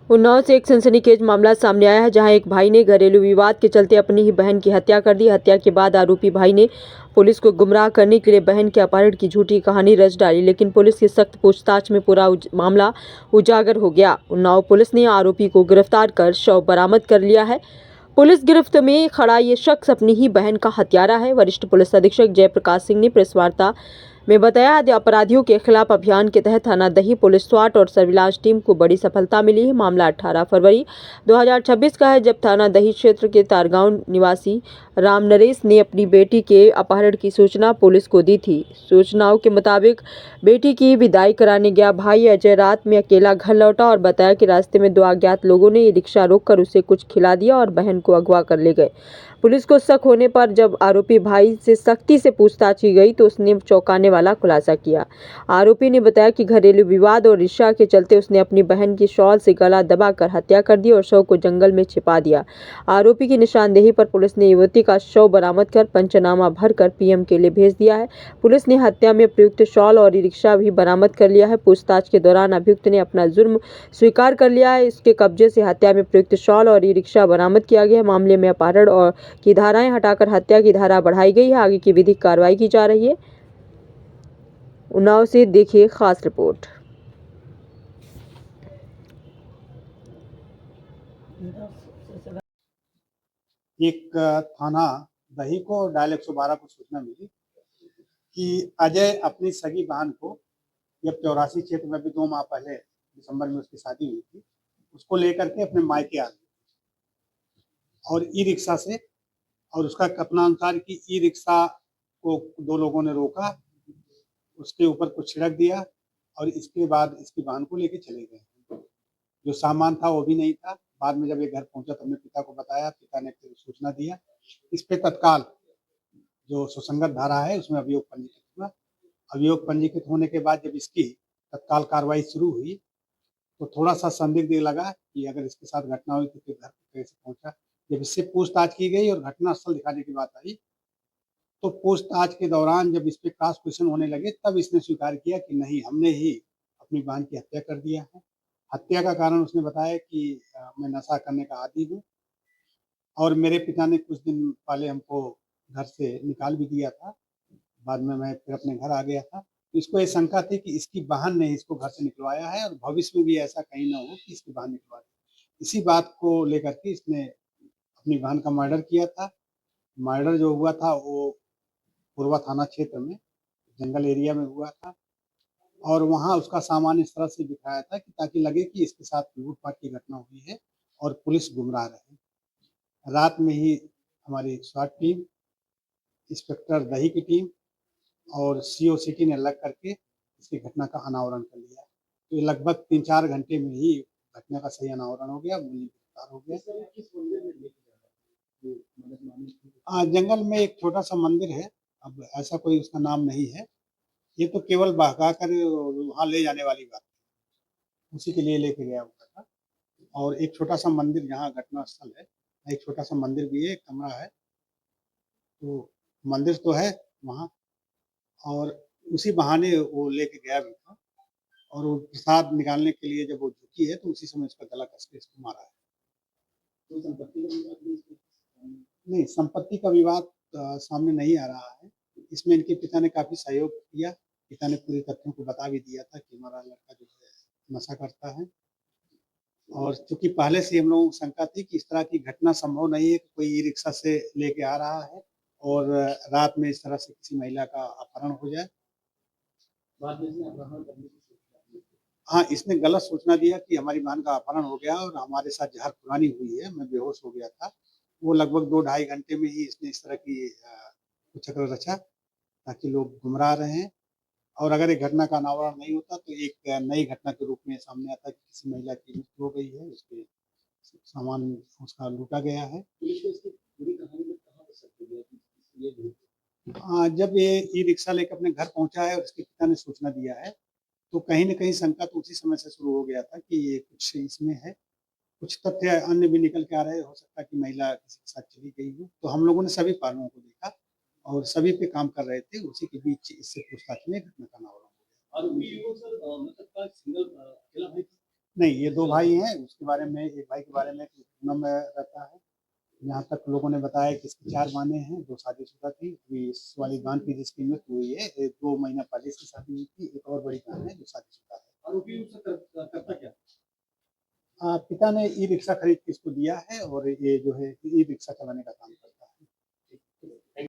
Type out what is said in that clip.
उन्नाव से एक सनसनीखेज मामला सामने आया है, जहां एक भाई ने घरेलू विवाद के चलते अपनी ही बहन की हत्या कर दी। हत्या के बाद आरोपी भाई ने पुलिस को गुमराह करने के लिए बहन के अपहरण की झूठी कहानी रच डाली, लेकिन पुलिस की सख्त पूछताछ में पूरा मामला उजागर हो गया। उन्नाव पुलिस ने आरोपी को गिरफ्तार कर शव बरामद कर लिया है। पुलिस गिरफ्त में खड़ा ये शख्स अपनी ही बहन का हत्यारा है। वरिष्ठ पुलिस अधीक्षक जयप्रकाश सिंह ने प्रेस वार्ता में बताया, अपराधियों के खिलाफ अभियान के तहत थाना दही पुलिस स्वाट और सर्विलांस टीम को बड़ी सफलता मिली है। मामला 18 फरवरी 2026 का है, जब थाना दही क्षेत्र के तारगांव निवासी राम नरेश ने अपनी बेटी के अपहरण की सूचना पुलिस को दी थी। सूचनाओं के मुताबिक बेटी की विदाई कराने गया भाई अजय रात में अकेला घर लौटा और बताया कि रास्ते में दो अज्ञात लोगों ने रिक्शा रोककर उसे कुछ खिला दिया और बहन को अगवा कर ले गए। पुलिस को शक होने पर जब आरोपी भाई से सख्ती से पूछताछ की गई तो उसने चौंकाने वाला खुलासा किया। आरोपी ने बताया कि घरेलू विवाद और ईर्ष्या के चलते उसने अपनी बहन की शॉल से गला दबाकर हत्या कर दी और शव को जंगल में छिपा दिया। आरोपी की निशानदेही पर पुलिस ने युवती का शव बरामद कर पंचनामा भरकर पीएम के लिए भेज दिया है। पुलिस ने हत्या में प्रयुक्त शॉल और रिक्शा भी बरामद कर लिया है। पूछताछ के दौरान अभियुक्त ने अपना जुर्म स्वीकार कर लिया है। इसके कब्जे से हत्या में प्रयुक्त शॉल और रिक्शा बरामद किया गया है। मामले में अपहरण और की धाराएं हटाकर हत्या की धारा बढ़ाई गई है। आगे की विधिक कार्रवाई की जा रही है। उन्नाव से देखिए खास रिपोर्ट। एक थाना दही को डायल 112 को सूचना मिली कि अजय अपनी सगी बहन को, जब 84 क्षेत्र में भी 2 माह पहले दिसंबर में उसकी शादी हुई थी, उसको लेकर के अपने मायके आ गए और ई रिक्शा से, और उसका कथनानुसार कि ई रिक्शा को 2 लोगों ने रोका, उसके ऊपर कुछ छिड़क दिया और इसके बाद इसकी बहन को लेके चले गए। जो सामान था वो भी नहीं था। बाद में जब ये घर पहुंचा तो अपने पिता को बताया, पिता ने फिर सूचना दिया। इस पे तत्काल जो सुसंगत धारा है उसमें अभियोग पंजीकृत हुआ। अभियोग पंजीकृत होने के बाद जब इसकी तत्काल कार्रवाई शुरू हुई तो थोड़ा सा संदिग्ध लगा कि अगर इसके साथ घटना हुई तो फिर घर कैसे पहुंचा। जब इससे पूछताछ की गई और घटना स्थल दिखाने की बात आई तो पूछताछ के दौरान जब इस पे क्रॉस क्वेश्चन होने लगे तब इसने स्वीकार किया कि नहीं, हमने ही अपनी बहन की हत्या कर दिया है। हत्या का कारण उसने बताया कि मैं नशा करने का आदी हूँ और मेरे पिता ने कुछ दिन पहले हमको घर से निकाल भी दिया था। बाद में मैं फिर अपने घर आ गया था। इसको ये शंका थी कि इसकी बहन ने इसको घर से निकलवाया है और भविष्य में भी ऐसा कहीं ना हो कि इसकी बहन निकलवा दे। इसी बात को लेकर के इसने अपनी बहन का मर्डर किया था। मर्डर जो हुआ था वो पूर्वा थाना क्षेत्र में जंगल एरिया में हुआ था और वहाँ उसका सामान इस तरह से दिखाया था कि ताकि लगे कि इसके साथ लूटपाट की घटना हुई है और पुलिस गुमराह रहे। रात में ही हमारी स्वाट टीम, इंस्पेक्टर दही की टीम और सीओ सिटी ने लग करके इसकी घटना का अनावरण कर लिया। तो ये लगभग 3-4 घंटे में ही घटना का सही अनावरण हो गया, मुझे गिरफ्तार हो गया। जंगल में एक छोटा सा मंदिर है, अब ऐसा कोई उसका नाम नहीं है। ये तो केवल बहका कर वहाँ ले जाने वाली बात है, उसी के लिए लेके गया हुआ था। और एक छोटा सा मंदिर जहाँ घटना स्थल है, एक छोटा सा मंदिर भी है, एक कमरा है। तो मंदिर तो है वहाँ और उसी बहाने वो लेके गया भी था और वो प्रसाद निकालने के लिए जब वो झुकी है तो उसी समय उसका गला कस के इसको मारा है। तो संपत्ति का विवाद नहीं, संपत्ति का विवाद सामने नहीं आ रहा है। इसमें इनके पिता ने काफी सहयोग किया। पिता ने पूरे तथ्यों को बता भी दिया था कि हमारा लड़का जो है नशा करता है और चूंकि पहले से हम लोगों को शंका थी कि इस तरह की घटना संभव नहीं है कि कोई ई रिक्शा से लेके आ रहा है और रात में इस तरह से किसी महिला का अपहरण हो जाए। बाद में अपहरण करने की हाँ, इसने गलत सूचना दिया कि हमारी बहन का अपहरण हो गया और हमारे साथ जहर खुरानी हुई है, मैं बेहोश हो गया था। वो लगभग 2-2.5 घंटे में ही इसने इस तरह की कुचक्र रचा ताकि लोग गुमराह रहें और अगर एक घटना का अनावरण नहीं होता तो एक नई घटना के रूप में सामने आता कि किसी महिला की मृत्यु हो गई है, उसके सामान उसका लूटा गया है। पुलिस को इसकी पूरी कहानी में कहाँ पर शक हो गया कि ये जब ये ई रिक्शा लेकर अपने घर पहुंचा है और उसके पिता ने सूचना दिया है तो कहीं न कहीं शंका तो उसी समय से शुरू हो गया था कि ये कुछ इसमें है। कुछ तथ्य अन्य भी निकल के आ रहे, हो सकता है कि महिला किसी के साथ चली गई हो। तो हम लोगों ने सभी पहलुओं को देखा और सभी पे काम कर रहे थे। उसी के बीच इससे पूछताछ में घटना का अनावरण हो गया। और वीडियो सर मतलब का सिंगल अकेला भाई था? नहीं, ये दो भाई हैं, उसके बारे में एक भाई के बारे में पूना में रहता है। जहाँ तक लोगों ने बताया कि इसकी 4 बहनें हैं, 2 शादीशुदा थी। अभी इस वाली बहन की जिसकी मृत्यु हुई है, 2 महीना पहले इसकी शादी हुई थी। एक और बड़ी बहन है जो शादीशुदा है। आरोपी उससे करता क्या? पिता ने ई-रिक्शा खरीद के इसको दिया है और ये जो है ई-रिक्शा चलाने का काम करता है।